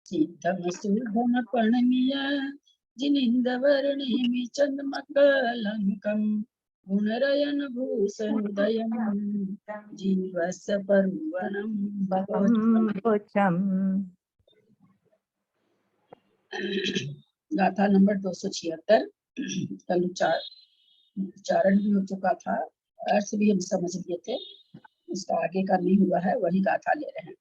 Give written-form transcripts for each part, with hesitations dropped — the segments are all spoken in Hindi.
सिद्धम सुधम प्रणमीय जिनिंदवर्णिमि चंद्रमकलंकं गुणरयन भूषणोदयं जीवस्य परवनं भोजम। गाथा नंबर 276। कल उच्चारण भी हो चुका था, अर्थ भी हम समझ लिए थे, उसका आगे का नहीं हुआ है, वही गाथा ले रहे हैं।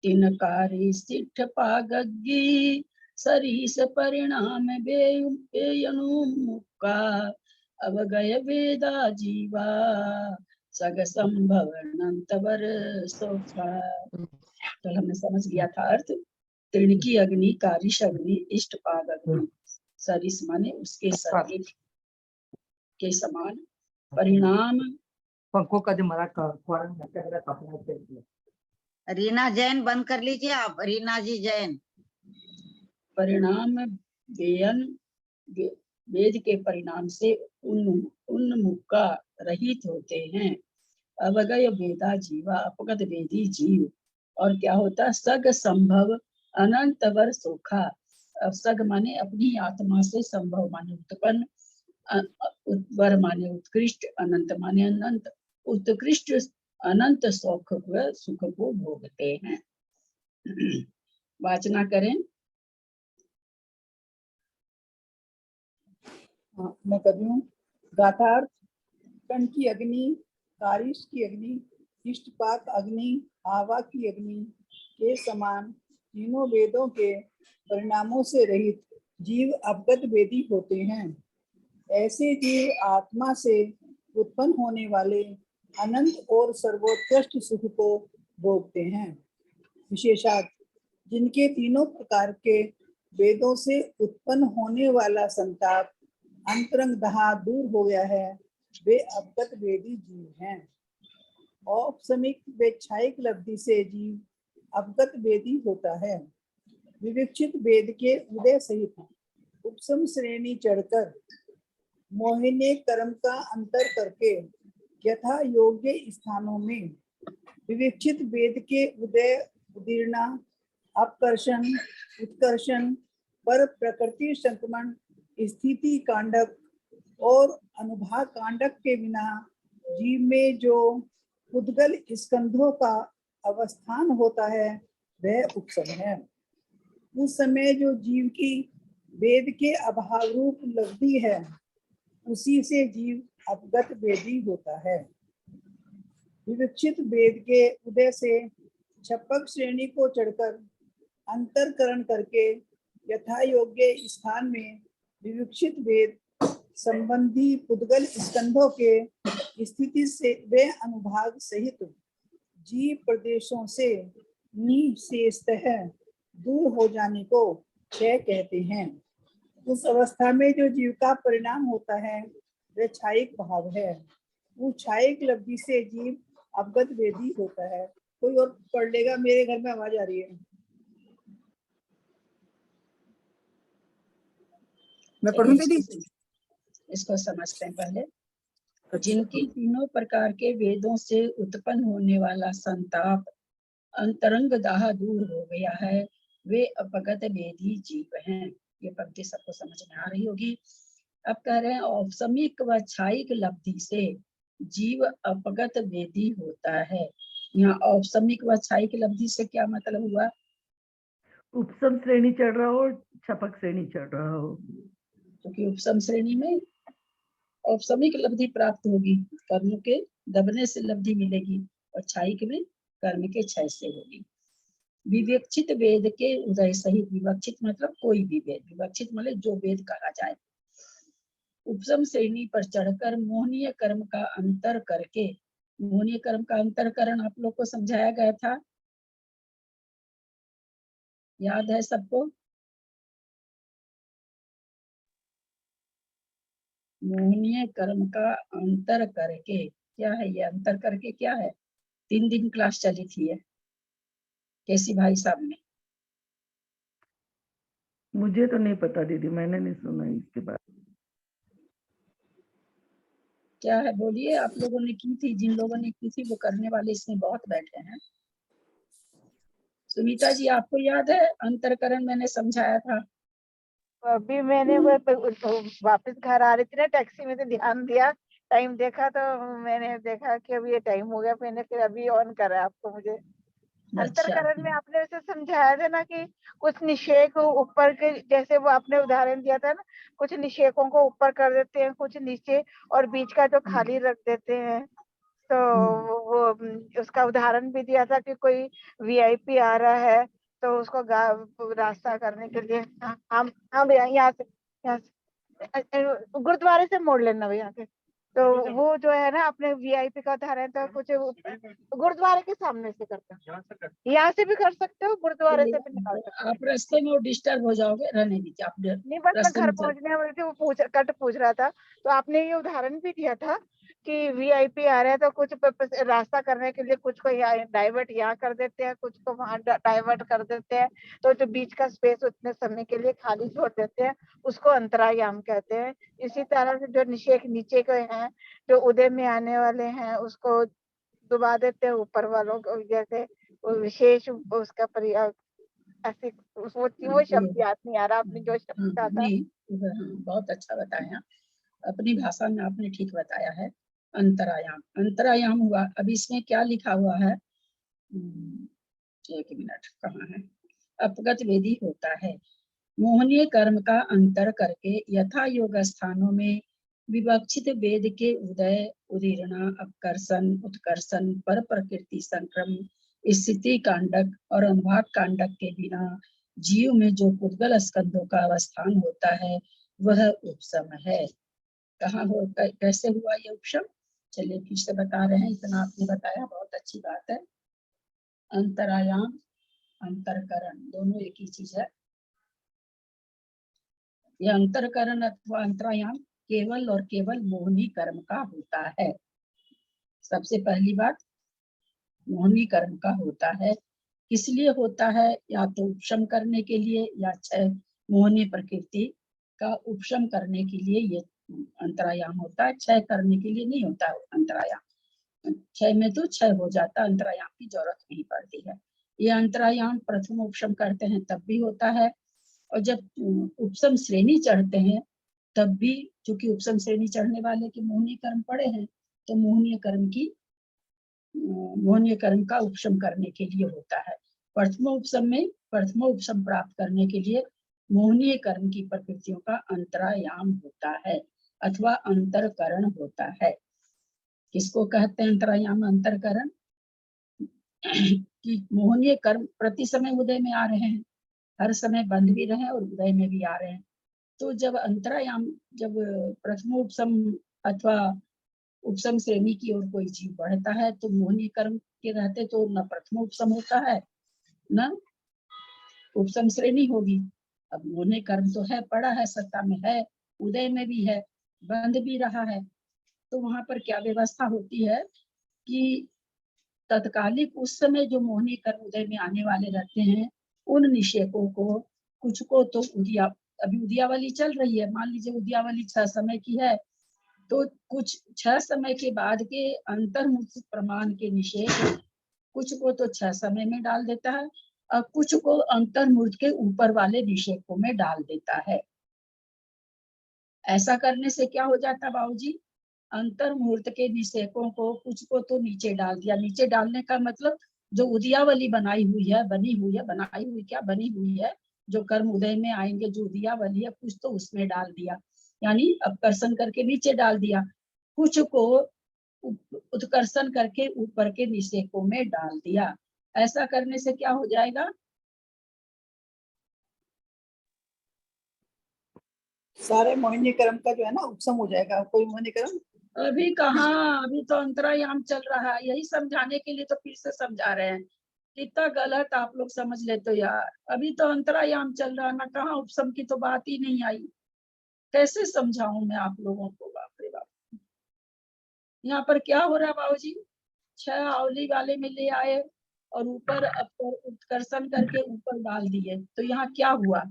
तिनकारी सिठ पागग्गी सरीस परिणाम बेयनुमुक्का अवगय वेदा जीवा सग संभवनंतवर सोखा। कल हमने समझ लिया था अर्थ। त्रिणकी अग्नि, कारिश अग्नि, इष्ट पाग अग्नि, सरिस माने उसके सदृश के समान, परिणाम पंखों का जो मरा रीना जैन बंद कर लीजिए आप, रीना जी जैन। परिणाम बेयन वेद के परिणाम से उन्मुक्का रहित होते हैं। अवगय वेदा जीवा, अपगत वेदी जीव। और क्या होता है? सग संभव अनंत वर सोखा। सग माने अपनी आत्मा से, संभव माने उत्पन्न, वर माने उत्कृष्ट, अनंत माने अनंत, उत्कृष्ट अनंत सुख को भोगते हैं। वाचना करें। मैं कर रही हूँ। गाथार्थ: कण की अग्नि, कारिश की अग्नि, इष्टपाक अग्नि, आवा की अग्नि के समान तीनों वेदों के परिणामों से रहित जीव अपगत वेदी होते हैं। ऐसे जीव आत्मा से उत्पन्न होने वाले अनंत और सर्वोत्कृष्ट सुख को भोगते हैं। विशेषात: जिनके तीनों प्रकार के वेदों से उत्पन्न होने वाला संताप अंतरंग दहा दूर हो गया है, वे अपगत वेदी जीव हैं। औपसमिक वेक्षायिक लब्धि से जीव अपगत वेदी होता है। विविक्षित वेद के उदय सहित उपसम श्रेणी चढ़कर मोहिनी कर्म का अंतर करके यथा योग्य स्थानों में विविक्षित वेद के उदय, उदीर्णा, अपकर्षण, उत्कर्षण, पर प्रकृति संक्रमण, स्थिति कांडक और अनुभाग कांडक के बिना जीव में जो उद्गल स्कंधों का अवस्थान होता है वह उपसम है। उस समय जो जीव की वेद के अभाव रूप लब्धि है, उसी से जीव अपगत वेदी होता है। विविक्षित वेद के उदय से छपक श्रेणी को चढ़कर अंतरकरण करके यथा योग्य स्थान में विविक्षित वेद संबंधी उद्गल स्कंधों के स्थिति से वे अनुभाग सहित जीव प्रदेशों से निशेषतः दूर हो जाने को क्षय कहते हैं। उस अवस्था में जो जीव का परिणाम होता है वह क्षायिक भाव है। उस क्षायिक लब्धि से जीव अपगत वेदी होता है। कोई और पढ़ लेगा? मेरे घर में आवाज आ रही है। मैं पढ़ूं दीदी? इसको समझते हैं पहले। जिनकी तीनों प्रकार के वेदों से उत्पन्न होने वाला संताप अंतरंग दाह दूर हो गया है, वे अपगत वेदी जीव हैं। ये पंक्ति सबको समझ में आ रही होगी। अब कह रहे हैं औपसमिक व क्षायिक लब्धि से जीव अपगत वेदी होता है। यहाँ औपसमिक व क्षायिक लब्धि से क्या मतलब हुआ? उपसम श्रेणी चढ़ रहा हो, छपक श्रेणी चढ़ रहा हो। क्योंकि उपसम श्रेणी में औपसमिक लब्धि प्राप्त होगी, कर्म के दबने से लब्धि मिलेगी, और क्षायिक में कर्म के क्षय से होगी। विवक्षित वेद के उदय सहित, विवक्षित मतलब कोई भी वेद, विवक्षित मतलब जो वेद कहा जाए, उपसम श्रेणी पर चढ़कर मोहनीय कर्म का अंतर करके, मोहनीय कर्म का अंतरकरण आप लोग को समझाया गया था, याद है सबको? मोहनीय कर्म का अंतर करके क्या है? ये अंतर करके क्या है? 3 दिन क्लास चली थी ये कैसी भाई साहब ने? मुझे तो नहीं पता दीदी, मैंने नहीं सुना इसके बारे में। क्या है बोलिए? आप लोगों ने की थी, जिन लोगों ने की थी वो करने वाले इसमें बहुत बैठे हैं। सुनीता जी, आपको याद है अंतरकरण मैंने समझाया था? अभी मैंने वो वापस घर आ रही थी ना टैक्सी में, तो ध्यान दिया, टाइम देखा, तो मैंने देखा कि अभी ये टाइम हो गया, मैंने फिर अभी ऑन करा आपको। मुझे अच्छा, अंतरकरण में आपने वैसे समझाया था ना कि कुछ निषेक ऊपर के, जैसे वो आपने उदाहरण दिया था ना, कुछ निषेकों को ऊपर कर देते हैं, कुछ नीचे, और बीच का जो खाली रख देते हैं। तो वो उसका उदाहरण भी दिया था कि कोई वीआईपी आ रहा है, तो उसको रास्ता करने के लिए हम यहाँ से गुरुद्वारे से मोड़ लेना भैया के। तो वो जो है ना, अपने वीआईपी का उदाहरण था, कुछ गुरुद्वारे के सामने से करते हैं, यहाँ से भी कर सकते हो, गुरुद्वारे से भी निकाल सकते हो। आप रास्ते में डिस्टर्ब हो जाओगे, रहने दीजिए आप। नहीं, बस मैं रास्ते घर में चल, पहुंचने वाली थी, वो पूछ रहा था। तो आपने ये उदाहरण भी दिया था कि वीआईपी आ रहा है, तो कुछ रास्ता करने के लिए कुछ को डाइवर्ट यहाँ कर देते हैं, कुछ को वहां डाइवर्ट कर देते हैं, तो जो बीच का स्पेस उतने समय के लिए खाली छोड़ देते हैं, उसको अंतरायाम कहते हैं। इसी तरह से जो निषेक नीचे के हैं, जो उदय में आने वाले हैं, उसको दबा देते हैं ऊपर वालों को, जैसे विशेष उसका प्रयोग। ऐसे वो शब्द याद नहीं आ रहा, आपने जो शब्द कहा था। नहीं, बहुत अच्छा बताया, अपनी भाषा में आपने ठीक बताया है। अंतरायाम, अंतरायाम हुआ। अभी इसमें क्या लिखा हुआ है? एक मिनट, कहाँ है? अपगत वेदी होता है। मोहनीय कर्म का अंतर करके यथा योग स्थानों में विवक्षित वेद के उदय, उदीर्णा, अपकर्षण, उत्कर्षण, पर प्रकृति संक्रम, स्थिति कांडक और अनुभाग कांडक के बिना जीव में जो पुद्गल स्कंधों का अवस्थान होता है, वह उपशम है। कहाँ हो, कैसे हुआ ये उपशम? चलिए फिर से बता रहे हैं, इतना आपने बताया, बहुत अच्छी बात है। अंतरायाम, अंतरकरण दोनों एक ही चीज है। यह अंतरकरण अथवा अंतरायाम केवल और केवल मोहनी कर्म का होता है। सबसे पहली बात, मोहनी कर्म का होता है। किस लिए होता है? या तो उपशम करने के लिए, या क्षय, मोहनी प्रकृति का उपशम करने के लिए ये अंतरायाम होता है। क्षय करने के लिए नहीं होता है अंतरायाम। क्षय में तो क्षय हो जाता, अंतरायाम की जरूरत नहीं पड़ती है। ये अंतरायाम प्रथम उपशम करते हैं तब भी होता है, और जब उपशम श्रेणी चढ़ते हैं तब भी, चूंकि उपशम श्रेणी चढ़ने वाले के मोहनीय कर्म पड़े हैं, तो मोहनीय कर्म का उपशम करने के लिए होता है। प्रथम उपशम में प्रथम उपशम प्राप्त करने के लिए मोहनीय कर्म की प्रकृतियों का अंतरायाम होता है अथवा अंतरकरण होता है। किसको कहते हैं अंतरायाम, अंतरकरण? कि मोहनीय कर्म प्रति समय उदय में आ रहे हैं, हर समय बंद भी रहे और उदय में भी आ रहे हैं। तो जब अंतरायाम, जब प्रथम उपशम अथवा उपशम श्रेणी की ओर कोई जीव बढ़ता है, तो मोहनीय कर्म के रहते तो न प्रथम उपशम होता है न उपशम श्रेणी होगी। अब मोहनीय कर्म तो है, पड़ा है, सत्ता में है, उदय में भी है, बंद भी रहा है। तो वहां पर क्या व्यवस्था होती है कि तत्कालिक उस समय जो मोहनीय कर्म उदय में आने वाले रहते हैं, उन निषेकों को, कुछ को तो अभी उद्यावली चल रही है, मान लीजिए उद्यावली 6 समय की है, तो कुछ 6 समय के बाद के अंतर्मुख प्रमाण के निषेक कुछ को तो 6 समय में डाल देता है, और कुछ को अंतर्मूर्त के ऊपर वाले निषेकों में डाल देता है। ऐसा करने से क्या हो जाता है बाबूजी? अंतर्मुहूर्त के निषेकों को कुछ को तो नीचे डाल दिया। नीचे डालने का मतलब जो उद्यावली बनाई हुई है, बनाई हुई क्या बनी हुई है, जो कर्म उदय में आएंगे, जो उद्यावली है, कुछ तो उसमें डाल दिया, यानी अपकर्षण करके नीचे डाल दिया, कुछ को उत्कर्षण करके ऊपर के निषेकों में डाल दिया। ऐसा करने से क्या हो जाएगा? सारे मोहिनी कर्म का जो है ना उपशम हो जाएगा। कोई मोहिनी कर्म अभी कहाँ, अभी तो अंतरायाम चल रहा है, यही समझाने के लिए तो फिर से समझा रहे हैं। कितना गलत आप लोग समझ ले तो यार, अभी तो अंतरायाम चल रहा है ना, कहाँ उपशम की तो बात ही नहीं आई। कैसे समझाऊं मैं आप लोगों को? बाप रे बाप। यहाँ पर क्या हो रहा है बाबूजी? 6 आवली वाले में ले आए और ऊपर उत्कर्षण करके ऊपर डाल दिए, तो यहाँ क्या हुआ?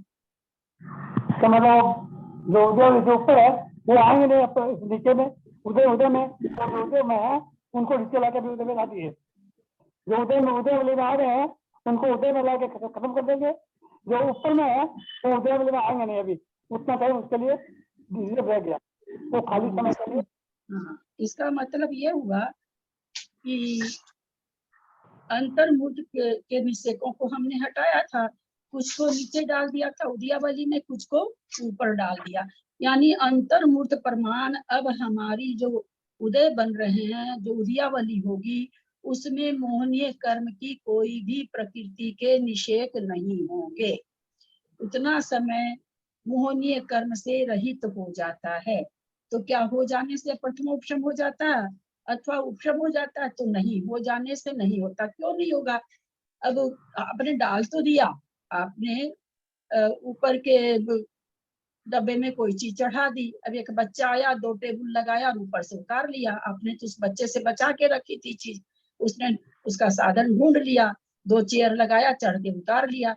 तो मतलब जो ऊपर है वो आएंगे नहीं नीचे में, उदय में, जो उदय में है उनको नीचे लाकर उदय में ला दिए। जो उदय में आ रहे हैं उनको उदय में लाके खत्म कर देंगे। जो ऊपर में है वो उदय में आएंगे नहीं, अभी उतना टाइम उसके लिए रिजर्व रह गया, वो खाली समय के लिए। हाँ, इसका मतलब ये हुआ कि अंतर्मुख के निषेकों को हमने हटाया था, कुछ को नीचे डाल दिया था उदयावली में, कुछ को ऊपर डाल दिया। यानी अंतर्मूर्त प्रमाण अब हमारी जो उदय बन रहे हैं, जो उदयावली होगी, उसमें मोहनीय कर्म की कोई भी प्रकृति के निषेक नहीं होंगे। उतना समय मोहनीय कर्म से रहित हो जाता है। तो क्या हो जाने से प्रथमोपशम हो जाता है अथवा उपशम हो जाता है? तो नहीं, हो जाने से नहीं होता। क्यों नहीं होगा? अब आपने डाल तो दिया, आपने ऊपर के डब्बे में कोई चीज चढ़ा दी, अब एक बच्चा आया, 2 टेबल लगाया और ऊपर से उतार लिया, आपने तो उस बच्चे से बचा के रखी थी चीज, उसने उसका साधन ढूंढ लिया, 2 चेयर लगाया, चढ़ के उतार लिया।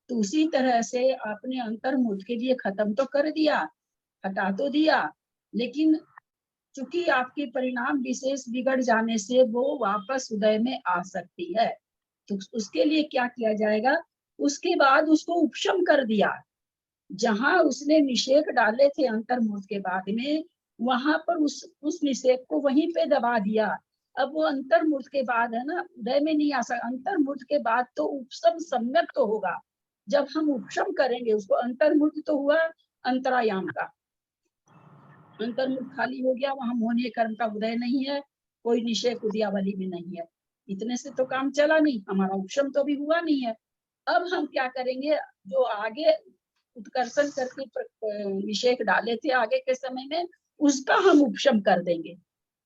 तो उसी तरह से आपने अंतर्मुख के लिए खत्म तो कर दिया, हटा तो दिया, लेकिन चूंकि आपकी परिणाम विशेष बिगड़ जाने से वो वापस उदय में आ सकती है। तो उसके लिए क्या किया जाएगा? उसके बाद उसको उपशम कर दिया। जहां उसने निषेक डाले थे अंतर्मुख के बाद में, वहां पर उस निषेक को वहीं पे दबा दिया। अब वो अंतर्मुख के बाद है ना, उदय में नहीं आ सकता। अंतर्मुख के बाद तो उपशम सम्यक तो होगा। जब हम उपशम करेंगे उसको, अंतर्मुख तो हुआ अंतरायाम का, अंतर्मुख खाली हो गया, वहां मोहनीय कर्म का उदय नहीं है, कोई निषेक उदयावली भी नहीं है। इतने से तो काम चला नहीं, हमारा उपशम तो अभी हुआ नहीं है। अब हम क्या करेंगे? जो आगे उत्कर्षण करके निषेक डाले थे आगे के समय में, उसका हम उपशम कर देंगे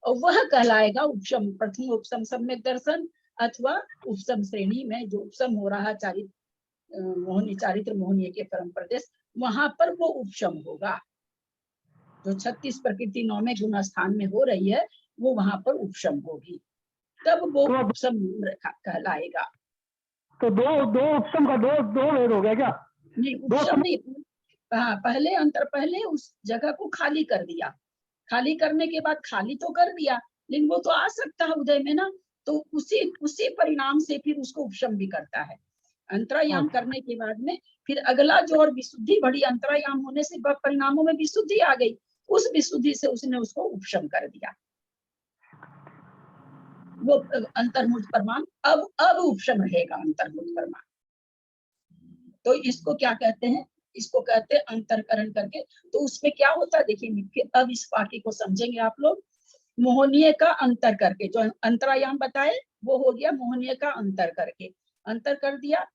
और वह कहलाएगा उपशम, प्रथम उपशम सम्यक दर्शन अथवा उपशम श्रेणी में जो उपशम हो रहा मोहनी चारित्र मोहनीय के परम प्रदेश, वहां पर वो उपशम होगा। जो 36 प्रकृति 9वें गुण स्थान में हो रही है, वो वहां पर उपशम होगी, तब वो उपशम कहलाएगा। तो दो उपशम का दो भेद हो गया क्या? नहीं, उपशम नहीं। हाँ, पहले उस जगह को खाली कर दिया, खाली करने के बाद खाली तो कर दिया, लेकिन वो तो आ सकता है उदय में ना, तो उसी परिणाम से फिर उसको उपशम भी करता है। अंतरायाम करने के बाद में फिर अगला जो और विशुद्धि बढ़ी, अंतरायाम होने से परिणामों में विशुद्धि आ गई, उस विशुद्धि से उसने उसको उपशम कर दिया। वो अंतर्मुख प्रमाण अब उपशम रहेगा, अंतर्मुख प्रमाण। तो इसको क्या कहते हैं? इसको कहते हैं अंतरकरण करके। तो उसमें क्या होता है देखिए, अब इस वाक्य को समझेंगे आप लोग। मोहनीय का अंतर करके, जो अंतरायाम बताए वो हो गया मोहनीय का अंतर करके, अंतर कर दिया।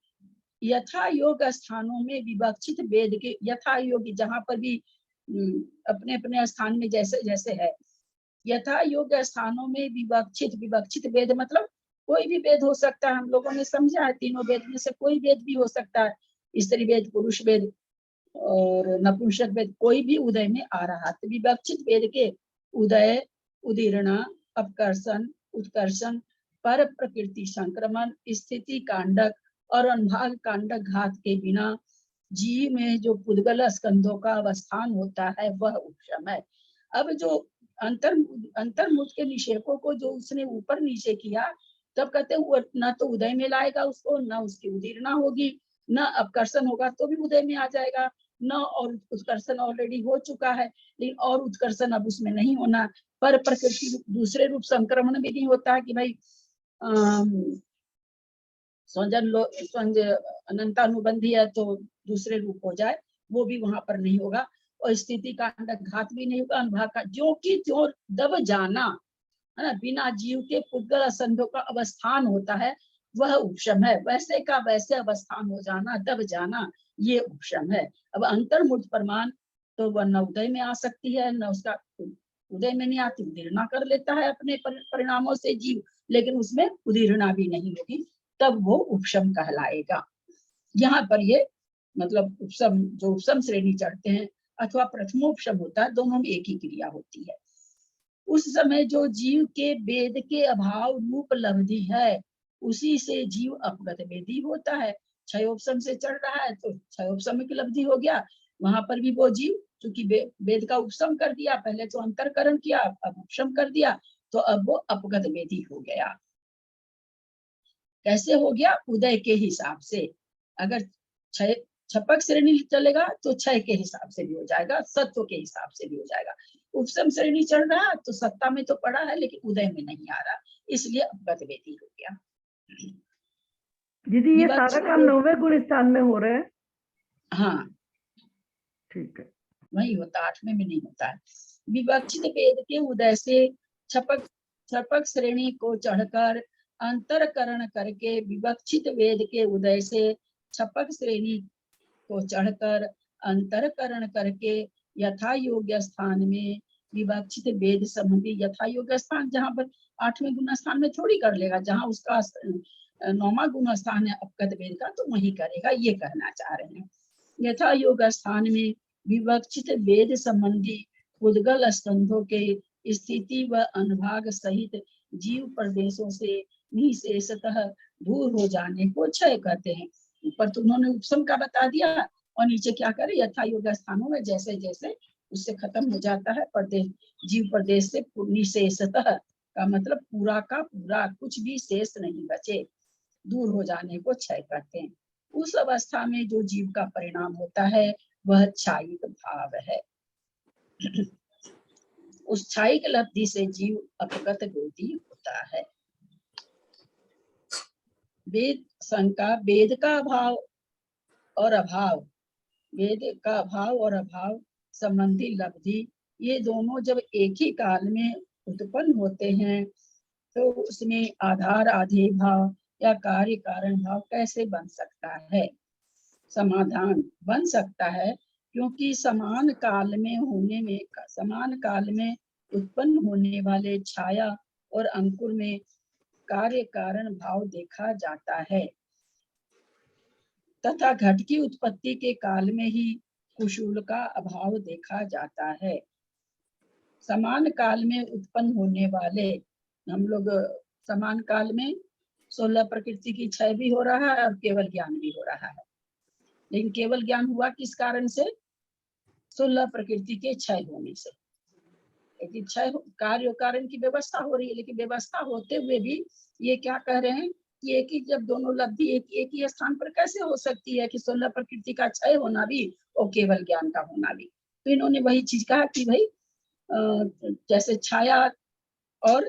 यथा योग स्थानों में विवक्षित वेद के, यथा योग जहां पर भी अपने अपने स्थान में जैसे जैसे है, यथा योग स्थानों में विवक्षित वेद मतलब कोई भी वेद हो सकता है। हम लोगों ने समझा है तीनों वेद में से कोई वेद भी हो सकता है, स्त्री वेद, पुरुष वेद और नपुंसक वेद, कोई भी उदय में आ रहा। तो विवक्षित वेद के उदय, उदीर्ण, अपकर्षण, उत्कर्षण, पर प्रकृति संक्रमण, स्थिति कांडक और अनुभाग कांडक घात के बिना जीव में जो पुद्गल स्कंधों का अवस्थान होता है वह उपशम है। अब जो अंतर्मुख के निषेकों को जो उसने ऊपर नीचे किया, तब कहते हैं न तो उदय में लाएगा उसको, न उसकी उदीर्णा होगी, न अपकर्षण होगा तो भी उदय में आ जाएगा, न और उत्कर्षण ऑलरेडी हो चुका है, लेकिन और उत्कर्षण अब उसमें नहीं होना। पर प्रकृति दूसरे रूप संक्रमण भी नहीं होता है कि भाई स्वंज अनंतानुबंधी है तो दूसरे रूप हो जाए, वो भी वहां पर नहीं होगा। और स्थिति कांडक घात भी नहीं होगा, अनुभाग का जो कि जो दब जाना है ना, बिना जीव के पुद्गल संधों का अवस्थान होता है वह उपशम है। वैसे का वैसे अवस्थान हो जाना, दब जाना, ये उपशम है। अब अंतर्मुख प्रमाण तो वह न उदय में आ सकती है, न उसका उदय में नहीं आती, उदीर्णा कर लेता है अपने परिणामों से जीव, लेकिन उसमें उदीर्णा भी नहीं होगी, तब वो उपशम कहलाएगा। यहाँ पर ये मतलब उपशम, जो उपशम श्रेणी चढ़ते हैं अथवा प्रथमोपशम होता है, दोनों में एक ही क्रिया होती है। उस समय जो जीव के वेद के अभाव रूप लब्धि है, उसी से जीव अपगत वेदी होता है। क्षयोपशम से चढ़ रहा है तो क्षयोपशम की लब्धि हो गया, वहां पर भी वो जीव चूंकि वेद का उपशम कर दिया, पहले तो अंतरकरण किया, अब उपशम कर दिया, तो अब वो अपगत वेदी हो गया। कैसे हो गया? उदय के हिसाब से। अगर क्षय छपक श्रेणी चलेगा तो क्षय के हिसाब से भी हो जाएगा, सत्व के हिसाब से भी हो जाएगा। उपसम श्रेणी चल रहा है तो सत्ता में तो पड़ा है लेकिन उदय में नहीं आ रहा, इसलिए अपगत वेदी हो गया। दीदी ये विवक्षित सारा काम 9वें गुण स्थान में हो रहा है? हाँ ठीक है। वही होता, 8वें में नहीं होता है। विवक्षित वेद के उदय से छपक छपक श्रेणी को चढ़कर अंतरकरण करके विवक्षित वेद के उदय से छपक श्रेणी को चढ़कर अंतरकरण करके यथा योग्य स्थान में विवक्षित वेद संबंधी, यथा योग्य स्थान जहाँ पर 8वें गुण स्थान में थोड़ी कर लेगा, जहाँ उसका 9वां गुण स्थान है अपगत वेद का तो वही करेगा, ये कहना चाह रहे हैं। यथा योग्य स्थान में विवक्षित वेद संबंधी उद्गल स्कंधों के स्थिति व अनुभाग सहित जीव प्रदेशों से निशेषतः दूर हो जाने को क्षय कहते हैं। ऊपर तो उन्होंने उपसम का बता दिया और नीचे क्या करे, यथा योग्य स्थानों में जैसे जैसे उससे खत्म हो जाता है प्रदेश, जीव प्रदेश से निशेषतः का मतलब पूरा का पूरा, कुछ भी शेष नहीं बचे, दूर हो जाने को क्षय कहते हैं। उस अवस्था में जो जीव का परिणाम होता है वह क्षायिक भाव है। उस क्षायिक लब्धि से जीव अपगत वेदी होता है। वेद शंका, वेद का अभाव और अभाव, वेद का अभाव और अभाव संबंधी लब्धि, ये दोनों जब एक ही काल में उत्पन्न होते हैं तो उसमें आधार आधेय भाव या कार्य कारण भाव कैसे बन सकता है? समाधान बन सकता है क्योंकि समान काल में उत्पन्न होने वाले छाया और अंकुर में कार्य कारण भाव देखा जाता है तथा घट की उत्पत्ति के काल में ही कुशूल का अभाव देखा जाता है। समान काल में उत्पन्न होने वाले, हम लोग समान काल में 16 प्रकृति की क्षय भी हो रहा है और केवल ज्ञान भी हो रहा है, लेकिन केवल ज्ञान हुआ किस कारण से? 16 प्रकृति के क्षय होने से। लेकिन क्षय कार्य कारण की व्यवस्था हो रही है, लेकिन व्यवस्था होते हुए भी ये क्या कह रहे हैं कि एक ही, जब दोनों लब्धि एक ही स्थान पर कैसे हो सकती है कि 16 प्रकृति का क्षय होना भी और केवल ज्ञान का होना भी? तो इन्होंने वही चीज कहा कि भाई जैसे छाया और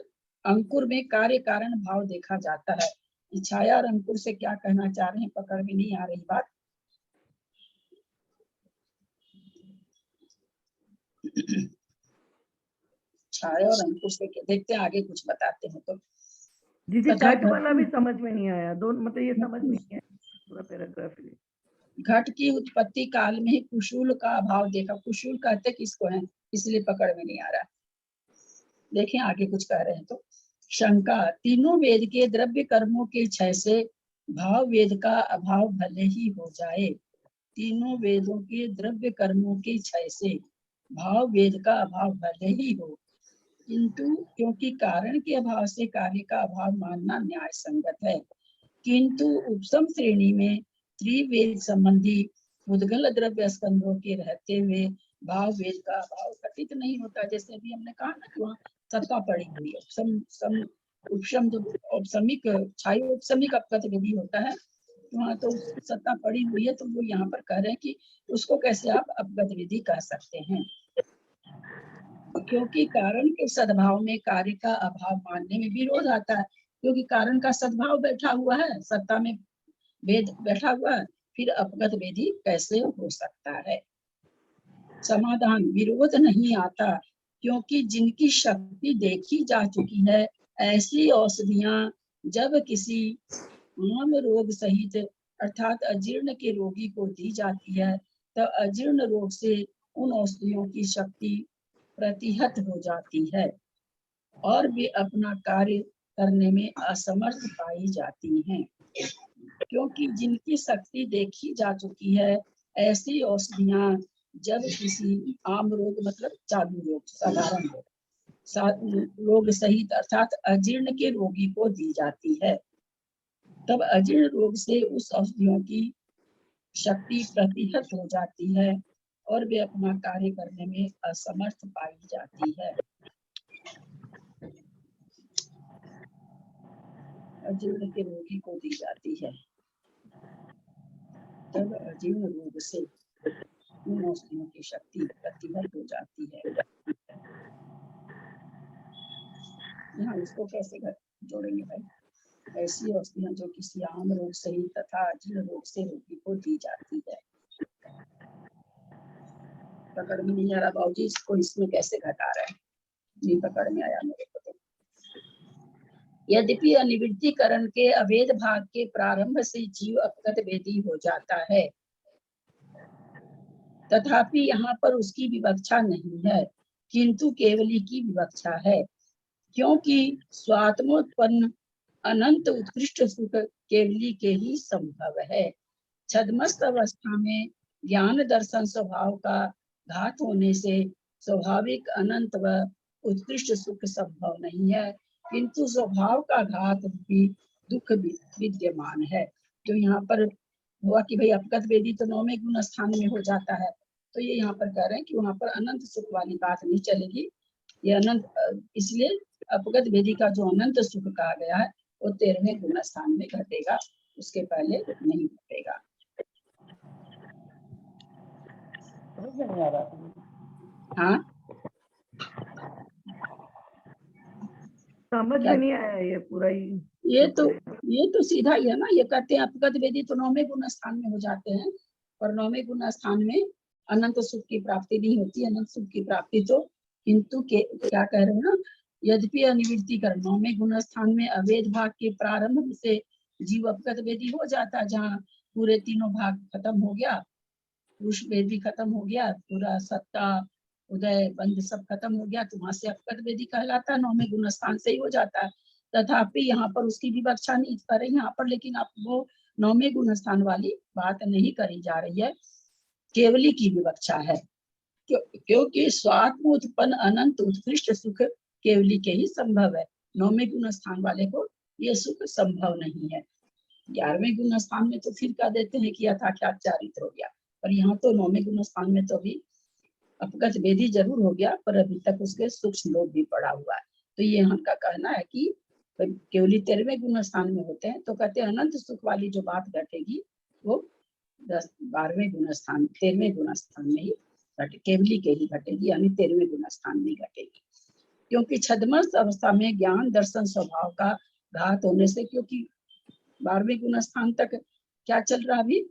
अंकुर में कार्य कारण भाव देखा जाता है। छाया और अंकुर से क्या कहना चाह रहे हैं पकड़ में नहीं आ रही बात। छाया और अंकुर से देखते हैं आगे कुछ बताते हैं। तो दीदी घट वाला भी समझ में नहीं आया, दोनों मतलब ये समझ में नहीं आया पूरा पैराग्राफ। घट की उत्पत्ति काल में ही कुशूल का अभाव देखा। कुशूल कहते किसको है, इसलिए पकड़ में नहीं आ रहा। देखें आगे कुछ कह रहे हैं। तो शंका, तीनों वेद के द्रव्य कर्मों के क्षय से भाव वेद का अभाव भले ही हो जाए, तीनों वेदों के द्रव्य कर्मों के क्षय से भाव वेद का अभाव भले ही हो, किंतु क्योंकि कारण के अभाव से कार्य का अभाव मानना न्याय संगत है। किंतु उपसम श्रेणी में त्रिवेद संबंधी उद्गल द्रव्य स्कंधों के रहते हुए भाव वेद का अभाव घटित नहीं होता। जैसे अभी हमने कहा ना कि वहाँ सत्ता पड़ी हुई है, उपशम जो औपसमिक छाई उपसमिक अपगत विधि होता है वहाँ तो सत्ता पड़ी हुई है, तो वो यहाँ पर कह रहे हैं कि उसको कैसे आप अपगत विधि कह सकते हैं। क्योंकि कारण के सद्भाव में कार्य का अभाव मानने में विरोध आता है, क्योंकि कारण का सद्भाव बैठा हुआ है, सत्ता में वेद बैठा हुआ है, फिर अपगत वेदी कैसे हो सकता है? समाधान, विरोध नहीं आता क्योंकि जिनकी शक्ति देखी जा चुकी है ऐसी औषधियां जब किसी आम रोग सहित अर्थात अजीर्ण के रोगी को दी जाती है तो अजीर्ण रोग से उन औषधियों की शक्ति प्रतिहत हो जाती है और वे अपना कार्य करने में असमर्थ पाई जाती हैं। क्योंकि जिनकी शक्ति देखी जा चुकी है ऐसी औषधियां जब किसी आम रोग मतलब चालू रोग, साधारण रोग सहित अर्थात अजीर्ण के रोगी को दी जाती है, तब अजीर्ण रोग से उस औषधियों की शक्ति प्रतिहत हो जाती है और वे अपना कार्य करने में असमर्थ पाई जाती है। अजीर्ण के रोगी को दी जाती है, तब अजीर्ण रोग से उन औषधियों की शक्ति प्रतिबद्ध हो जाती है। यहाँ इसको कैसे जोड़ेंगे भाई? ऐसी औषधियां जो किसी आम रोग सहित तथा अजीर्ण रोग से रोगी को दी जाती है। पकड़ में नहीं आ रहा बाबूजी, इसको इसमें कैसे घटा रहे हैं? नहीं पकड़ में आया मेरे को तो। यद्यपि अनिवृत्तिकरण के अवैध भाग के प्रारंभ से जीव अपगत वेदी हो जाता है, तथापि यहाँ पर उसकी विवक्षा नहीं है, किंतु केवली की विवक्षा है, क्योंकि स्वात्मोत्पन्न अनंत उत्कृष्ट सुख केवली के ही संभव है। छद्मस्त अवस्था में ज्ञान दर्शन स्वभाव का घात होने से स्वाभाविक अनंत व उत्कृष्ट सुख संभव नहीं है, किंतु स्वभाव का घात भी दुख विद्यमान है। जो यहाँ पर हुआ कि भाई अपगत वेदी तो 9वें गुण स्थान में हो जाता है, तो ये यहाँ पर कह रहे हैं कि वहां पर अनंत सुख वाली बात नहीं चलेगी। ये अनंत, इसलिए अपगत वेदी का जो अनंत सुख कहा गया है वो 13वें गुण स्थान में घटेगा, उसके पहले नहीं घटेगा। नहीं आ रहा। हाँ, समझ में नहीं आया ये पूरा ही। ये तो सीधा ही है ना। ये कहते हैं अपगत वेदी तो 9वें गुण स्थान में हो जाते हैं, और 9वें गुण स्थान में अनंत सुख की प्राप्ति नहीं होती। अनंत सुख की प्राप्ति तो किंतु क्या कह रहे हैं ना, यद्यपि अनिवृत्तिकरण 9वें गुण स्थान में अवैध भाग के प्रारंभ से जीव अपगत वेदी हो जाता है, जहाँ पूरे तीनों भाग खत्म हो गया, पुरुष वेदी खत्म हो गया, पूरा सत्ता उदय बंध सब खत्म हो गया, तो वहां से अपगत वेदी कहलाता है, 9वें गुण स्थान से ही हो जाता है। तथापि यहाँ पर उसकी विवक्षा नहीं कर रही यहाँ पर, लेकिन आप वो 9वें गुण स्थान वाली बात नहीं करी जा रही है, केवली की विवक्षा है, क्योंकि स्वात्म उत्पन्न अनंत उत्कृष्ट सुख केवली के ही संभव है। 9वें गुण स्थान वाले को ये सुख संभव नहीं है। 11वें गुण स्थान में तो फिर कह देते हैं कि यथाख्यात चारित्र हो गया, पर यहाँ तो 9वें गुण स्थान में तो भी अपगत वेदी जरूर हो गया, पर अभी तक उसके सूक्ष्म लोक भी पड़ा हुआ है। तो ये हमका कहना है कि केवली 13वें गुण स्थान में होते हैं, तो कहते हैं अनंत सुख वाली जो बात घटेगी वो 12वें गुण स्थान 13वें गुण स्थान में ही केवली के ही घटेगी, यानी 13वें गुण स्थान में घटेगी। क्योंकि छद्मस्त अवस्था में ज्ञान दर्शन स्वभाव का घात होने से, क्योंकि 12वें गुण स्थान तक क्या चल रहा, अभी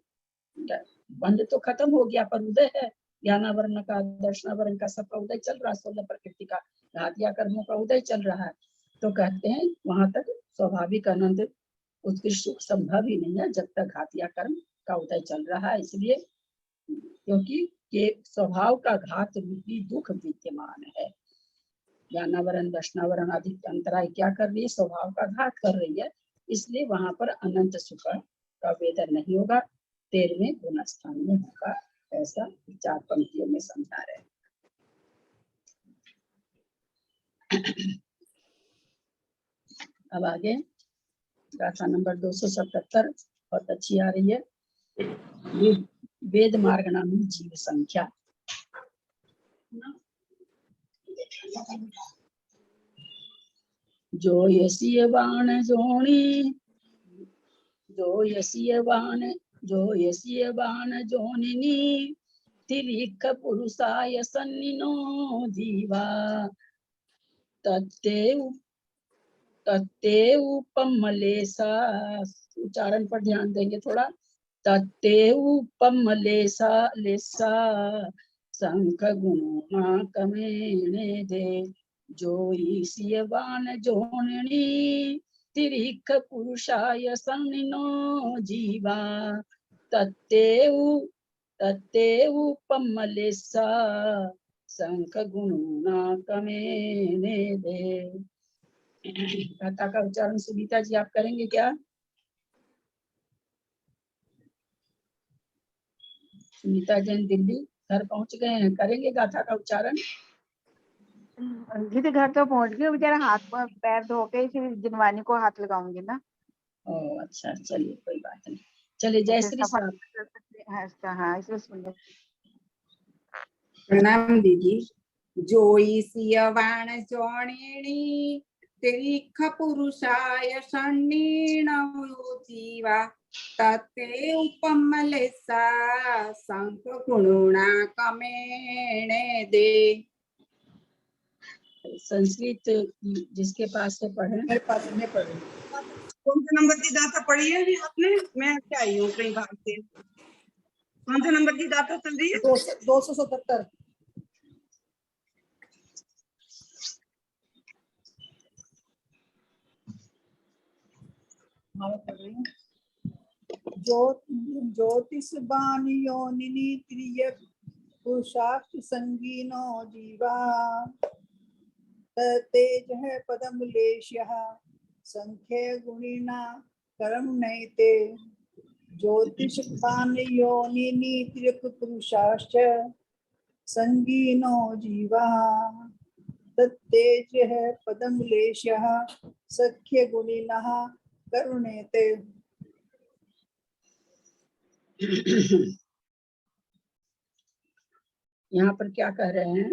बंध तो खत्म हो गया, पर उदय है, ज्ञानावरण का दर्शनावरण का सबका उदय चल रहा है, 16 प्रकृति का घातिया कर्मों का उदय चल रहा है। तो कहते हैं वहां तक स्वाभाविक अनंत उत्कृष्ट सुख संभव ही नहीं है जब तक घातिया कर्म का उदय चल रहा है। इसलिए क्योंकि ये स्वभाव का घात रूपी दुख विद्यमान है। ज्ञानावरण दर्शनावरण आदि अंतराय क्या कर रही है, स्वभाव का घात कर रही है, इसलिए वहां पर अनंत सुख का वेदन नहीं होगा, 13वें गुण स्थान में होगा, ऐसा 4 पंक्तियों में समझा रहे हैं। अब आगे गाथा नंबर 277 बहुत अच्छी आ रही है। वेद मार्ग नामी जीव संख्या। जो यसीय बाण जोनी, जो यसीय बाण जोनिनी, तिरिख पुरुषाय सन्निनो जीवा, तत्ते उपमलेसा, उच्चारण पर ध्यान देंगे थोड़ा, तत्ते उपमलेसा लेसा शंख गुणा कमेने दे, जो ईसिय बाण जोननी, तिरिख पुरुषाय सन्निनो जीवा, तत्ते उपमलेसा शंख गुणा कमेने दे। गाथा का उच्चारण सुनीता जी आप करेंगे क्या? सुनीता जैन दिल्ली घर पहुंच गए हैं, करेंगे गाथा का उच्चारण? दीदी घर तो पहुंच गए, बेचारा हाथ पैर धो के फिर जिनवानी को हाथ लगाऊंगी ना। ओ अच्छा, चलिए कोई बात नहीं। चलिए जयश्री साहब। हाँ इसमें सुन। प्रणाम दीदी। जोई सिय बाण जोणेणी, तिरिख पुरुषाय षण्णीणो जीवा तते उपमलेसा संख गुणुना कमेणे दे। संस्कृत जिसके पास से पढ़े। मेरे पास में पढ़ रही कौन सा नंबर की दाता पढ़ी है अभी आपने? मैं क्या आई हूँ कहीं बाहर से। कौन सा नंबर की दाता चल रही है? 277। पढ़ रही हूँ। ज्योतिष बाण योनिनी त्रियक पुरुषार्थ संगीनो जीवा तेज है पदम लेश्यः संख्य गुणिना कर्म नैते। ज्योतिष बाण योनिनी त्रियक पुरुषार्थ संगीनो जीवा तत्तेज है पदम लेश्यः सख्य गुणिनः करुणेते। यहाँ पर क्या कह रहे हैं?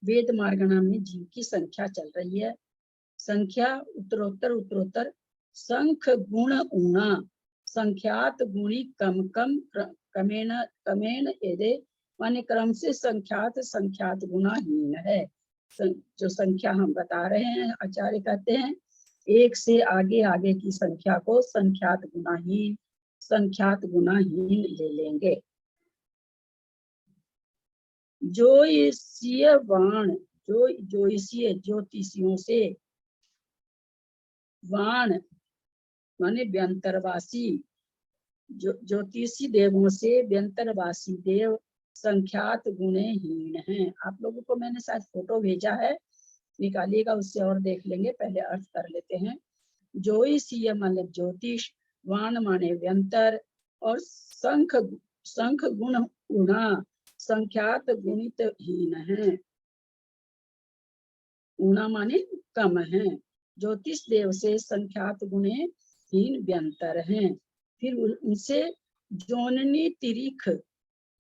वेद मार्गणा में जीव की संख्या चल रही है। संख्या उत्तरोत्तर संख गुण ऊणा संख्यात गुणी कम कमेन एदे, माने क्रम से संख्यात गुणाहीन है। जो संख्या हम बता रहे हैं, आचार्य कहते हैं एक से आगे की संख्या को संख्यात गुणाहीन ले लेंगे। ज्योतिषीय बाण, ज्योतिषियों से, बाण माने व्यंतरवासी, ज्योतिषी देवों से व्यंतरवासी देव संख्यात गुणहीन हैं। आप लोगों को मैंने शायद फोटो भेजा है, निकालिएगा, उससे और देख लेंगे। पहले अर्थ कर लेते हैं। ज्योतिषीय माने ज्योतिष, वाण माने व्यंतर, और संख गुण ऊणा संख्यात गुणित हीन है। ऊणा माने कम है। ज्योतिष देव से संख्यात गुणे हीन व्यंतर हैं। फिर उनसे योनिनी तिरिख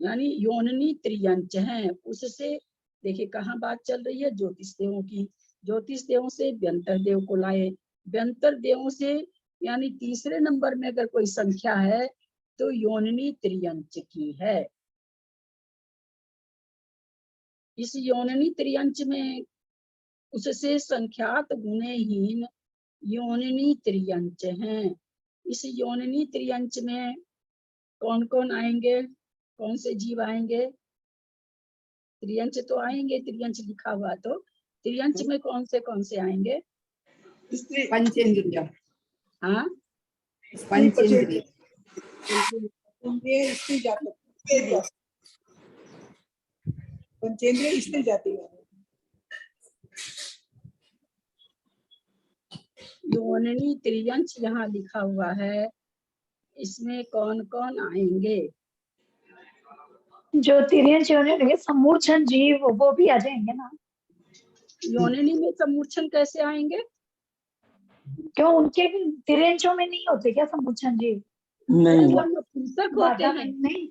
यानी योनिनी त्रियंच हैं। उससे देखिए कहाँ बात चल रही है, ज्योतिष देवों की। ज्योतिष देवों से व्यंतर देव को लाए। व्यंतर देवों से यानी तीसरे नंबर में अगर कोई संख्या है तो योनिनी त्रियंच की है। इस योनिनी त्रियंच में उससे संख्यात गुणहीन योनिनी त्रियंच हैं। इस योनिनी त्रियंच में कौन कौन आएंगे, कौन से जीव आएंगे? त्रियंच तो आएंगे, त्रियंच लिखा हुआ, तो त्रियंच में कौन से आएंगे? पंचेंद्रिय। हाँ, पंचेंद्रिय स्त्री जाति है। योनिनी त्रियंच यहाँ लिखा हुआ है, इसमें कौन कौन आएंगे? जो तिर्यंच योनि समूर्छन जीव वो भी आ जाएंगे ना? योनिनी में समूर्छन कैसे आएंगे? क्यों उनके तिर्यंचों में नहीं होते क्या समूर्छन जीव? नहीं, वो नपुंसक होते हैं। नहीं,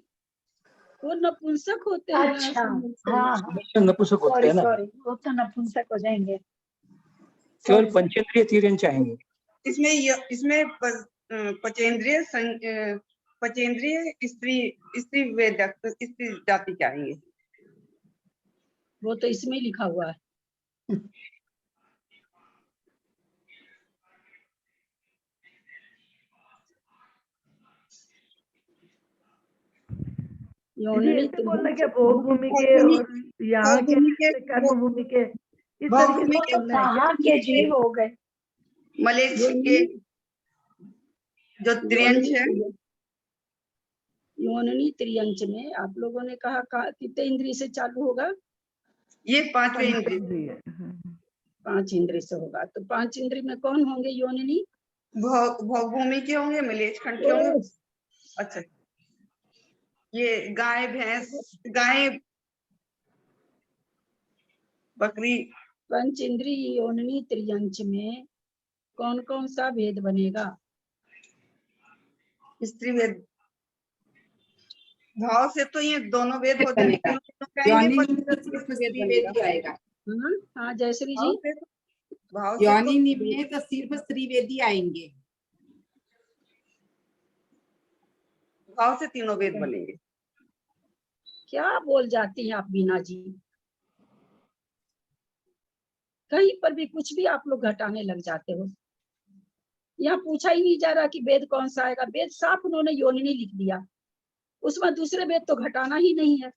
वो नपुंसक होते हैं। अच्छा, हाँ, नपुंसक होते हैं ना, सॉरी, वो तो नपुंसक हो जाएंगे। केवल पंचेंद्रिय तीरेंच आएंगे। इसमें पचेंद्रिय स्त्री वेदक स्त्री जाति के आएंगे। वो तो इसमें लिखा हुआ है। योनिनी बोलना क्या भोग भूमि के और यहाँ के कर्म भूमि के, इस तरीके से बोलना है। कहाँ के जीव हो गए? मलेच्छ के जो त्रियंच है। योनिनी त्रियंच में आप लोगों ने कहा कितने इंद्रिय से चालू होगा? ये पांचवें इंद्रिय, 5 इंद्रिय से होगा। तो 5 इंद्रिय में कौन होंगे योनिनी? भोग भूमि के होंगे, मलेच्छ खंड के होंगे। अच्छा, ये गाय भैंस, गाय बकरी। पंच इंद्रिय योनिनी त्रियंच में कौन कौन सा भेद बनेगा? स्त्री वेद भाव से तो ये दोनों वेद हो जाएंगे। हाँ, जयश्री जी। भाव से योनि तो में तो सिर्फ त्रिवेदी आएंगे। भाव से तीनों वेद बनेंगे। क्या बोल जाती हैं आप बीना जी, कहीं पर भी कुछ भी आप लोग घटाने लग जाते हो। यहाँ पूछा ही नहीं जा रहा कि वेद कौन सा आएगा, वेद साफ उन्होंने योनिनी लिख दिया, उसमें दूसरे वेद तो घटाना ही नहीं है।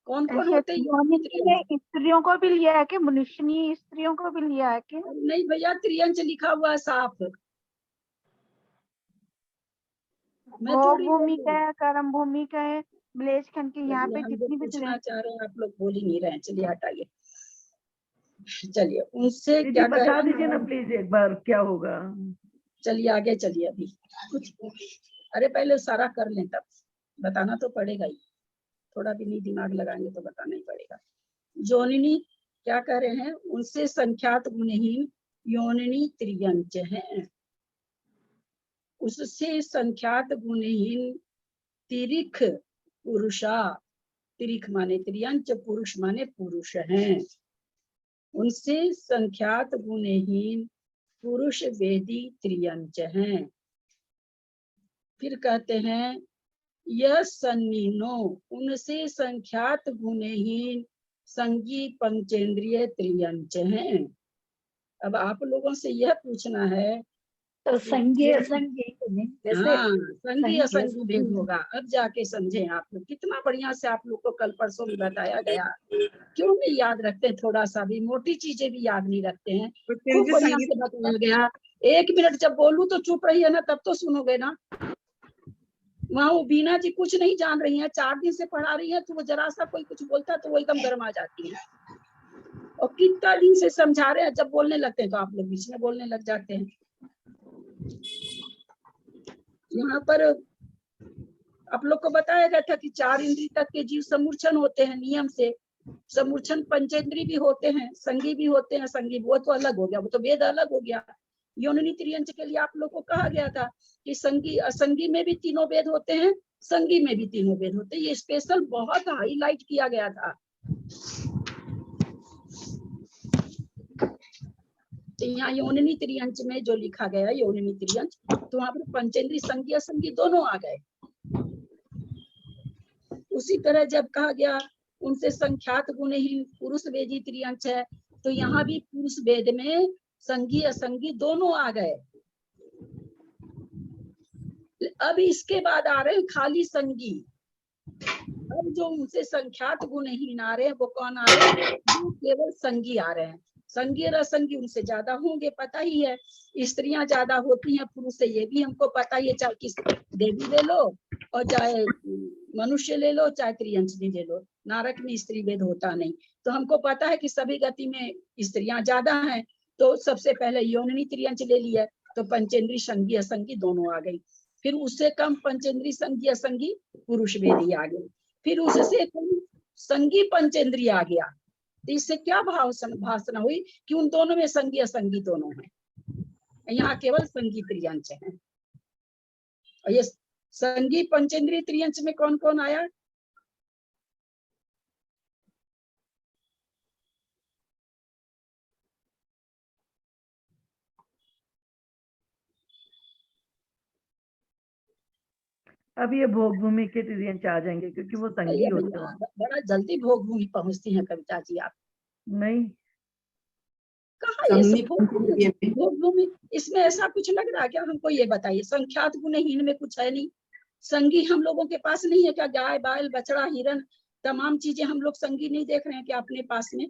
कौन कौन होते हैं योनि त्रियंच? स्त्रियों को भी लिया है कि मनुष्यनी स्त्रियों को भी लिया है कि? नहीं भैया, त्रियंच लिखा हुआ है साफ। मैं थोड़ी बोल भूमि रही का हूँ। है, कर्म भूमि का है, मलेच्छ खंड के यहाँ पे हम जो जितनी भी पूछना चाह रहे हैं आप लोग बोल ही नहीं रहे हैं, चलिए हटाइए। चलिए उनसे दीदी क्या बता कहे, दीजिए ना प्लीज एक बार क्या होगा। चलिए आगे चलिए। अभी कुछ, अरे पहले सारा कर लें तब बताना तो पड़ेगा ही, थोड़ा भी नहीं दिमाग लगाएंगे तो बताना ही पड़ेगा। योनिनी क्या कह रहे हैं, उनसे संख्यात गुणहीन योनिनी त्रियंच है, उससे संख्यात गुणहीन तिरिख पुरुषा, तिरिख माने त्रियंच, पुरुष माने पुरुष हैं, उनसे संख्यात गुणहीन पुरुष वेदी त्रियंच हैं। फिर कहते हैं यह सन्निनो, उनसे संख्यात गुणहीन संगी पंचेंद्रिय त्रियंच हैं। अब आप लोगों से यह पूछना है, तो संगी असंगी जैसे हाँ संगी असंगी संगी भेद होगा। अब जाके समझे आप लोग, कितना बढ़िया से आप लोग को कल परसों में बताया गया। क्यों नहीं याद रखते, थोड़ा सा भी मोटी चीजें भी याद नहीं रखते हैं, खूब बढ़िया से बताया गया। 1 मिनट जब बोलूं तो चुप रही है ना, तब तो सुनोगे ना। वहाँ वो बीना जी कुछ नहीं जान रही है, 4 दिन से पढ़ा रही है, तो वो जरा सा कोई कुछ बोलता तो वो एकदम गर्म आ जाती है। और कितना दिन से समझा रहे हैं, जब बोलने लगते हैं तो आप लोग बीच में बोलने लग जाते हैं। यहाँ पर आप लोग को बताया गया था कि 4 इंद्रिय तक के जीव समूर्छन होते हैं नियम से। समूर्छन पंचेंद्रिय भी होते हैं, संगी भी होते हैं। संगी वो तो अलग हो गया, वो तो वेद अलग हो गया। योनिनी त्रियंच के लिए आप लोग को कहा गया था कि संगी असंगी में भी तीनों वेद होते हैं, संगी में भी तीनों वेद होते हैं। ये स्पेशल बहुत हाईलाइट किया गया था। तो यहाँ योनिनी त्रियंच में जो लिखा गया है योनिनी त्रियंच, तो वहां पर पंचेंद्रिय संगी असंगी दोनों आ गए। उसी तरह जब कहा गया उनसे संख्यात गुणहीन पुरुष वेदी त्रियंच है, तो यहाँ भी पुरुष वेद में संगी असंगी दोनों आ गए। अब इसके बाद आ रहे हैं खाली संगी। अब जो उनसे संख्यात गुणहीन आ रहे हैं वो कौन आ रहे हैं, जो केवल संगी आ रहे हैं। संगी और असंगी उनसे ज्यादा होंगे, पता ही है। स्त्रियां ज्यादा होती हैं पुरुष से, ये भी हमको पता ही है। चाहे किस देवी ले लो और चाहे मनुष्य ले लो, चाहे त्रियंचनी ले लो, नारक में स्त्री वेद होता नहीं। तो हमको पता है कि सभी गति में स्त्रियां ज्यादा हैं। तो सबसे पहले योनिनी त्रियंच ले लिया, तो पंचेंद्री संगी असंगी दोनों आ गई। फिर उससे कम पंचेंद्री संगी असंगी पुरुष वेदी आ गई। फिर उससे कम संगी पंचेंद्री आ गया। तो इससे क्या भाषण हुई कि उन दोनों में संगी असंगी दोनों हैं, यहाँ केवल संगी त्रियंच है। और ये संगी पंचेंद्रीय त्रियंच में कौन कौन आया, अब ये भोग भूमि के त्रियंच आ जाएंगे क्योंकि वो संगी होते हैं। बड़ा जल्दी भोग भूमि पहुंचती हैं कविता जी आप। नहीं कहाँ ये सब भोग भूमि, इसमें ऐसा कुछ लग रहा है क्या, हमको ये बताइए। संख्यात गुणहीन में कुछ है नहीं, संगी हम लोगों के पास नहीं है क्या? गाय बैल बछड़ा हिरन तमाम चीजें हम लोग संगी नहीं देख रहे हैं क्या अपने पास में?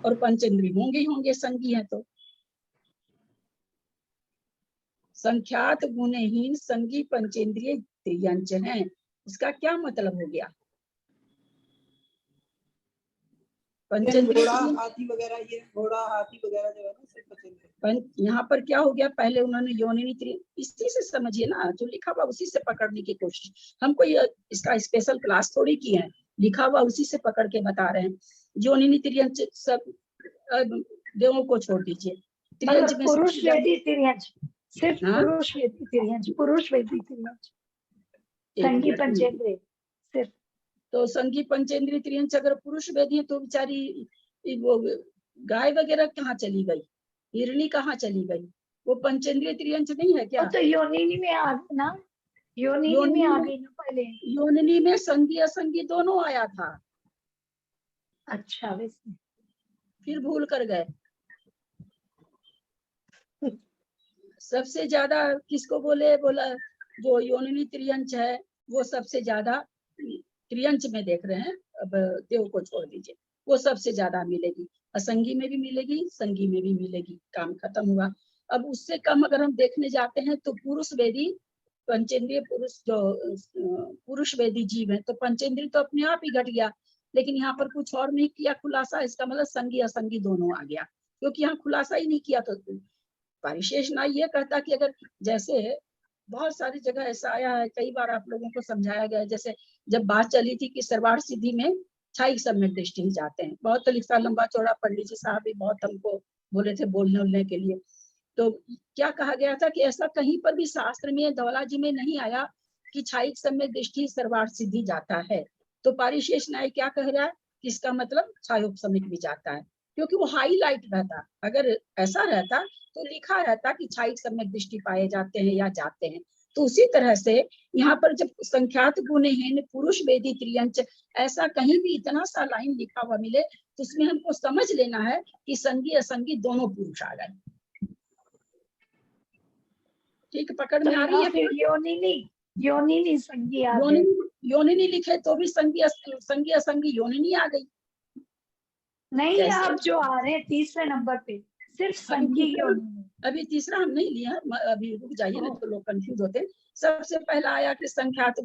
और पंचेंद्री होंगे ही होंगे संगी हैं। तो संख्यात गुणहीन संगी पंचेंद्रिय त्रियंच हैं, इसका क्या मतलब हो गया? घोड़ा हाथी वगैरह, ये घोड़ा हाथी वगैरह जो है ना सिर्फ पंचेंद्रिय। यहाँ पर क्या हो गया, पहले उन्होंने योनिनी त्रियंच, इसी से समझिए ना, जो लिखा हुआ उसी से पकड़ने की कोशिश। हमको ये इसका स्पेशल क्लास थोड़ी की है, लिखा हुआ उसी से पकड़ के बता रहे हैं। योनिनी त्रियंच सब देवों को छोड़ दीजिए, त्रियंच में पुरुष वेदी त्रियंच, सिर्फ पुरुष वेदी त्रियंच, पुरुष वेदी त्रियंच, संगी पंचेंद्रिय सिर्फ। तो संगी पंचेंद्रिय त्रियंच अगर पुरुष वेदी है तो बेचारी वो गाय वगैरह कहाँ चली गई, हिरणी कहाँ चली गई, वो पंचेंद्रिय त्रियंच नहीं है क्या? तो योनिनी में आ गई ना, योनिनी में योनिनी आ में- गई ना पहले। योनिनी में संगी असंगी दोनों आया था, अच्छा वैसे। फिर भूल कर गए। सबसे ज्यादा किसको बोले, बोला जो योनिनी त्रियंच है वो सबसे ज्यादा त्रियंच में देख रहे हैं। अब देव को छोड़ दीजिए, वो सबसे ज्यादा मिलेगी, असंगी में भी मिलेगी, संगी में भी मिलेगी, काम खत्म हुआ। अब उससे कम अगर हम देखने जाते हैं तो पुरुष वेदी पंचेंद्रिय पुरुष जो पुरुष वेदी जीव है, तो पंचेंद्रिय तो अपने आप ही घट गया, लेकिन यहाँ पर कुछ और नहीं किया खुलासा, इसका मतलब संगी असंगी दोनों आ गया, क्योंकि यहाँ खुलासा ही नहीं किया। तो परिशेष न्याय ये कहता कि अगर जैसे बहुत सारी जगह ऐसा आया है, कई बार आप लोगों को समझाया गया है, जैसे जब बात चली थी कि सर्वार्थ सिद्धि में छाई सम्यक दृष्टि ही जाते हैं, बहुत लिखा लंबा चौड़ा पंडित जी साहब भी बहुत हमको बोले थे बोलने उलने के लिए। तो क्या कहा गया था कि ऐसा कहीं पर भी शास्त्र में धौला जी में नहीं आया कि छाई सम्यक दृष्टि सर्वार्थ सिद्धि जाता है। तो परिशेष न्याय क्या कह रहा है कि इसका मतलब छायोपशमिक भी जाता है, क्योंकि वो हाईलाइट रहता, अगर ऐसा रहता तो लिखा रहता कि छाई सम्यक दृष्टि पाए जाते हैं या जाते हैं। तो उसी तरह से यहाँ पर जब संख्यात गुणहीन पुरुष वेदी त्रियंच ऐसा कहीं भी इतना सा लाइन लिखा हुआ मिले तो उसमें हमको समझ लेना है कि संगी असंगी दोनों पुरुष आ गए। ठीक, पकड़ में आ रही है? फिर योनिनी संगी आ गई। योनिनी लिखे तो भी संगी असंगी योनिनी आ गई। नहीं, कैसे? आप जो आ रहे हैं तीसरे नंबर पे सिर्फ संगी योनिनी। अभी तीसरा हम नहीं लिए, अभी रुक जाइए ना, तो लोग कंफ्यूज होते हैं। सबसे पहला आया कि संख्यात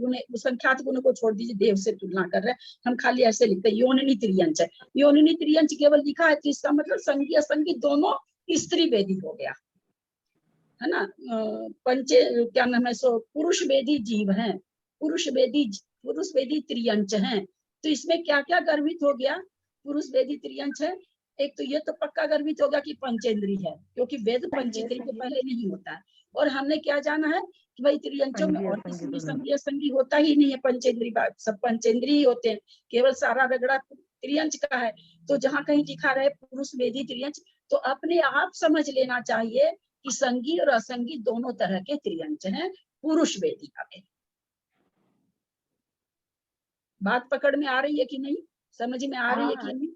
गुण को छोड़ दीजिए, देव से तुलना कर रहे हैं, हम खाली ऐसे लिखते हैं योनिनी त्रियंच है। योनिनी त्रियंच केवल लिखा है तो इसका मतलब संगी असंगी दोनों स्त्री वेदी हो गया, है ना। पंचे क्या नाम है, सो पुरुष वेदी जीव हैं, पुरुष वेदी त्रियंच हैं। तो इसमें क्या क्या गर्भित हो गया? पुरुष वेदी त्रियंच है, एक तो ये तो पक्का गर्भित होगा कि पंचेंद्री है, क्योंकि वेद पंचेंद्री के पहले नहीं होता है। और हमने क्या जाना है कि भाई त्रियंचों में और किसी में संगी असंगी होता ही नहीं है, पंचेंद्री सब पंचेंद्री ही होते हैं, केवल सारा रगड़ा त्रियंच का है। तो जहाँ कहीं लिखा रहे पुरुष वेदी त्रियंच, तो अपने आप समझ लेना चाहिए कि संगी और असंगी दोनों तरह के त्रियंच हैं पुरुष वेदिका में। बात पकड़ में आ रही है कि नहीं, समझ में आ रही है कि नहीं?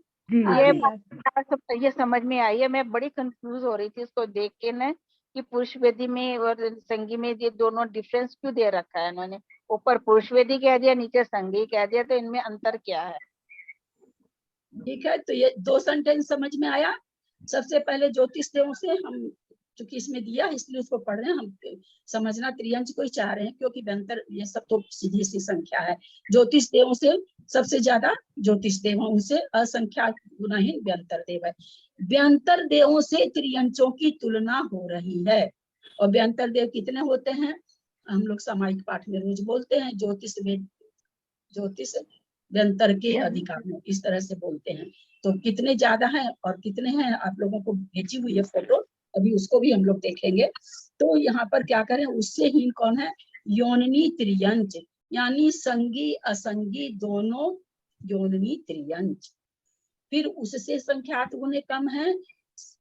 ये समझ में आई है। मैं बड़ी कंफ्यूज हो रही थी इसको देख के ना, कि पुरुष वेदी में और संगी में ये दोनों डिफरेंस क्यों दे रखा है इन्होंने, ऊपर पुरुष वेदी कह दिया नीचे संगी कह दिया, तो इनमें अंतर क्या है? ठीक है, तो ये दो सेंटेंस समझ में आया। सबसे पहले ज्योतिष देवों से हम चूंकि इसमें दिया इसलिए उसको पढ़ रहे हैं हम, समझना त्रियंच को ही चाह रहे हैं, क्योंकि व्यंतर ये सब तो सीधी सी संख्या है। ज्योतिष देवों से सबसे ज्यादा ज्योतिष देव, उनसे असंख्यात गुणहीन व्यंतर देव है। व्यंतर देवों से त्रियंचों की तुलना हो रही है। और व्यंतर देव कितने होते हैं? हम लोग सामायिक पाठ में रोज बोलते हैं, ज्योतिष व्यंतर के अधिकारी, इस तरह से बोलते हैं। तो कितने ज्यादा हैं और कितने हैं, आप लोगों को भेजी हुई है फोटो, अभी उसको भी हम लोग देखेंगे। तो यहाँ पर क्या करें, उससे हीन कौन है? योनिनी त्रियंच, यानी संगी असंगी दोनों योनिनी त्रियंच। फिर उससे संख्यात गुण कम है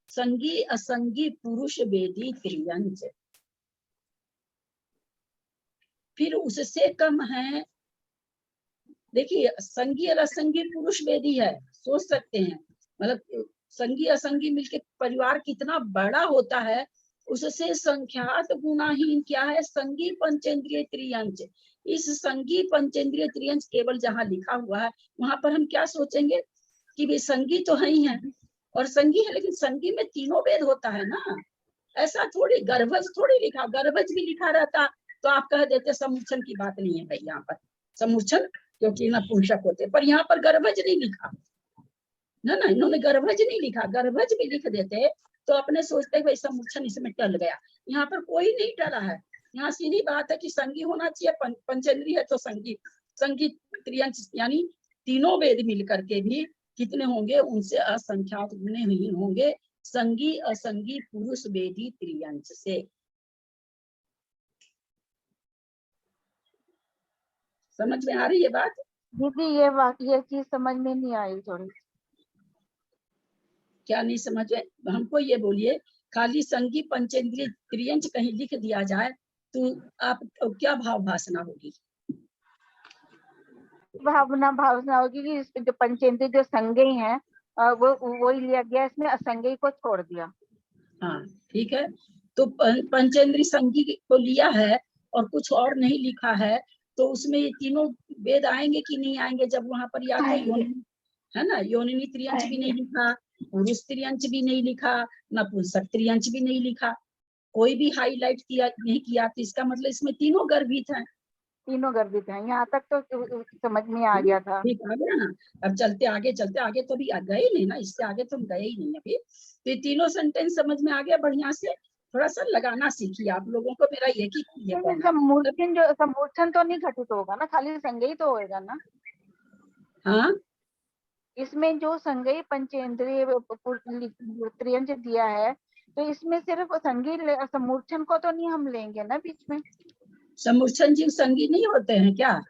संगी असंगी पुरुष वेदी त्रियंच। फिर उससे कम है, देखिए संगी और असंगी पुरुष वेदी है, सोच सकते हैं, मतलब संगी असंगी मिलके परिवार कितना बड़ा होता है। उससे संख्यात गुणाहीन क्या है? संगी पंचेंद्रिय त्रियंच। इस संगी पंचेंद्रिय त्रियंच केवल जहाँ लिखा हुआ है वहां पर हम क्या सोचेंगे कि वे संगी तो है ही है और संगी है, लेकिन संगी में तीनों वेद होता है ना। ऐसा थोड़ी, गर्भज थोड़ी लिखा, गर्भज भी लिखा रहता तो आप कह देते समुच्चन की बात नहीं है भाई, यहाँ पर समुच्चन क्योंकि नपुंसक होते, पर यहाँ पर गर्भज नहीं लिखा ना, इन्होंने गर्भज नहीं लिखा। गर्भज भी लिख देते तो अपने सोचते भाई समुच्चन इसमें टल गया, यहाँ पर कोई नहीं टला है। यहाँ सीधी बात है कि संगी होना चाहिए, पंचेंद्री है तो संगी त्रियंच, यानी तीनों वेद मिल करके भी कितने होंगे? उनसे असंख्यात गुणहीन होंगे संगी असंगी पुरुष वेदी त्रियंच से। समझ में आ रही है बात? दीदी ये चीज समझ में नहीं आई थोड़ी। क्या नहीं समझे? हमको ये बोलिए, खाली संगी पंचेंद्रिय त्रियंच कहीं लिख दिया जाए तो आप क्या भाव भाषणा होगी? भावना होगी कि इसमें जो पंचेंद्रिय जो संज्ञेय है वो ही लिया गया, इसमें असंज्ञेय को छोड़ दिया। हाँ ठीक है, तो पंचेंद्रिय संगी को लिया है और कुछ और नहीं लिखा है, तो उसमें ये तीनों वेद आएंगे कि नहीं आएंगे? जब वहां पर या तो आएंगे। योनि है ना, योनिनी त्रियंच भी नहीं लिखा, पुरुष त्रियंच भी नहीं लिखा, नपुंसक त्रियंच भी नहीं लिखा, कोई भी हाईलाइट किया नहीं किया, तो इसका मतलब इसमें तीनों गर्भित हैं। तीनों गर्भित हैं, यहाँ तक तो समझ में आ गया था। ठीक आ गया ना? अब चलते आगे तो भी गए नहीं ना, इससे आगे तो हम गए ही नहीं अभी। तो ये तीनों सेंटेंस समझ में आ गया बढ़िया से, थोड़ा सा लगाना सीखिए आप लोगों को, मेरा ये कहना है। समूर्छन तो नहीं घटित होगा ना, खाली संज्ञेय तो होएगा ना? हाँ इसमें जो संज्ञेय पंचेंद्रिय त्रियंच दिया है, तो इसमें सिर्फ संज्ञेय समूर्छन को तो नहीं हम लेंगे ना बीच में? समूर्छन जीव संगी नहीं होते हैं क्या?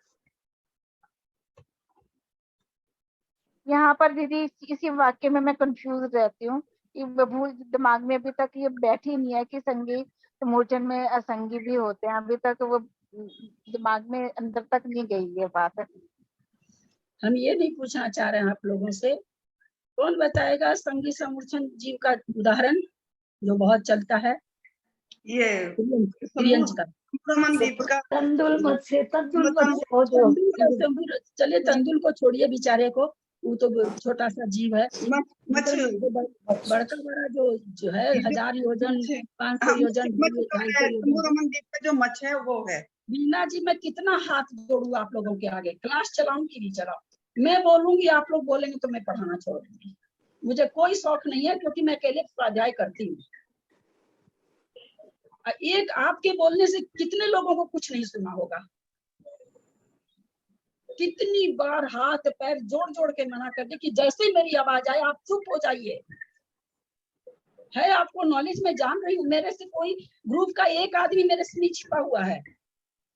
यहाँ पर दीदी इसी वाक्य में मैं कंफ्यूज रहती हूँ कि भूल दिमाग में अभी तक ये बैठी नहीं है कि संज्ञेय समूर्छन में असंगी भी होते हैं, अभी तक वो दिमाग में अंदर तक नहीं गई ये बात। हम ये नहीं पूछना चाह रहे हैं आप लोगों से, कौन बताएगा संगी समूर्छन जीव का उदाहरण जो बहुत चलता है? ये त्रियंच का रमनदीप का तंदुल मत्स्य वो जो चलिए तंदुल को छोड़िए बेचारे को, वो तो छोटा सा जीव है। बड़का बड़ा जो है 1000 योजन 500 योजन 250 योजन, रमनदीप का जो मच्छ है वो है। बीना जी मैं कितना हाथ जोड़ू आप लोगों के आगे, क्लास चलाऊं कि नहीं चलाऊं? मैं बोलूंगी आप लोग बोलेंगे तो मैं पढ़ाना छोड़ दूंगी, मुझे कोई शौक नहीं है, क्योंकि मैं अकेले स्वाध्याय करती हूँ। एक आपके बोलने से कितने लोगों को कुछ नहीं सुना होगा? कितनी बार हाथ पैर जोड़ जोड़ के मना कर दे कि जैसे ही मेरी आवाज आए आप चुप हो जाइए। है आपको नॉलेज में जान रही हूँ, मेरे से कोई ग्रुप का एक आदमी मेरे से नहीं छिपा हुआ है।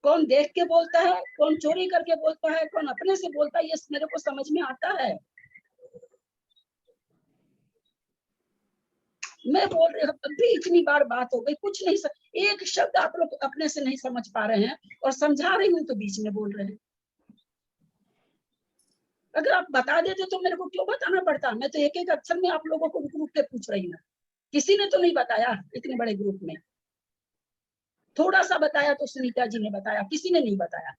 कौन देख के बोलता है, कौन चोरी करके बोलता है, कौन अपने से बोलता है, ये मेरे को समझ में आता है। मैं बोल रही हूँ, अभी इतनी बार बात हो गई, कुछ नहीं एक शब्द आप लोग अपने से नहीं समझ पा रहे हैं, और समझा रही हूँ तो बीच में बोल रहे हैं। अगर आप बता देते तो मेरे को क्यों बताना पड़ता? मैं तो एक एक अक्षर में आप लोगों को रुक रुक के पूछ रही हूँ, किसी ने तो नहीं बताया इतने बड़े ग्रुप में। थोड़ा सा बताया तो सुनीता जी ने बताया, किसी ने नहीं बताया।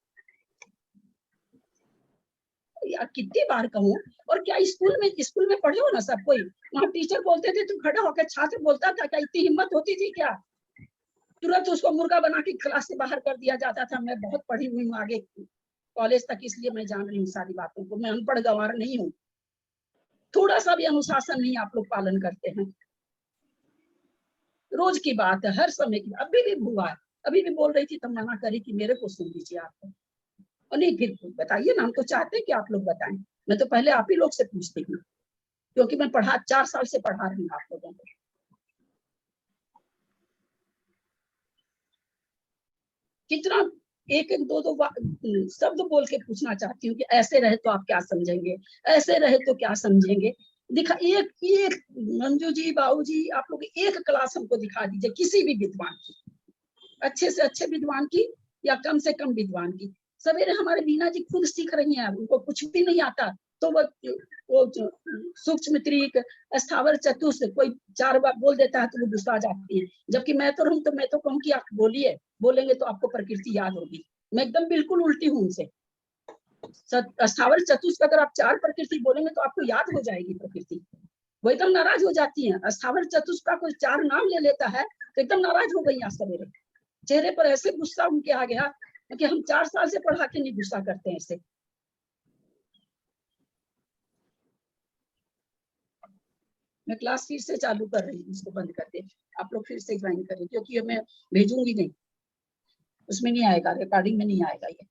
यार कितनी बार कहूँ? और क्या स्कूल में पढ़े हो ना सब कोई, वहाँ टीचर बोलते थे तो खड़ा होकर छात्र बोलता था क्या? इतनी हिम्मत होती थी क्या? तुरंत उसको मुर्गा बना के क्लास से बाहर कर दिया जाता था। मैं बहुत पढ़ी हुई हूँ आगे कॉलेज तक, इसलिए मैं जान रही हूँ सारी बातों को, मैं अनपढ़ गंवार नहीं हूँ। थोड़ा सा भी अनुशासन नहीं आप लोग पालन करते हैं। रोज की बात है, हर समय की। अभी भी हुआ, अभी भी बोल रही थी तब मना करी कि मेरे को सुन लीजिए आप। और नहीं फिर बताइए ना, हम तो चाहते हैं कि आप लोग बताएं। मैं तो पहले आप ही लोग से पूछती हूँ, क्योंकि मैं 4 साल से पढ़ा रही हूँ आप लोगों को। कितना एक एक दो शब्द बोल के पूछना चाहती हूँ कि ऐसे रहे तो आप क्या समझेंगे, ऐसे रहे तो क्या समझेंगे। दिखा एक मंजू जी, बाबू जी, आप लोग एक क्लास हमको दिखा दीजिए किसी भी विद्वान की, अच्छे से अच्छे विद्वान की या कम से कम विद्वान की। सवेरे हमारे बीना जी खुद सीख रही हैं, उनको कुछ भी नहीं आता, तो वो सूक्ष्म त्रिक स्थावर चतुष्ट कोई 4 बार बोल देता है तो वो गुस्सा जाती है। जबकि मैं तो कहूँ कि आप बोलिए, बोलेंगे तो आपको प्रकृति याद होगी। मैं एकदम बिल्कुल उल्टी हूँ उनसे। स्थावर चतुष्ट अगर आप 4 प्रकृति बोलेंगे तो आपको याद हो जाएगी प्रकृति, वो एकदम नाराज हो जाती है। स्थावर चतुष्ट का कोई 4 नाम ले लेता है तो एकदम नाराज हो गई। आज सवेरे चेहरे पर ऐसे गुस्सा उनके आ गया कि हम 4 साल से पढ़ा के नहीं गुस्सा करते हैं ऐसे। मैं क्लास फिर से चालू कर रही हूँ, इसको बंद कर दे, आप लोग फिर से ज्वाइन करें, क्योंकि मैं भेजूंगी नहीं, उसमें नहीं आएगा, रिकॉर्डिंग में नहीं आएगा ये।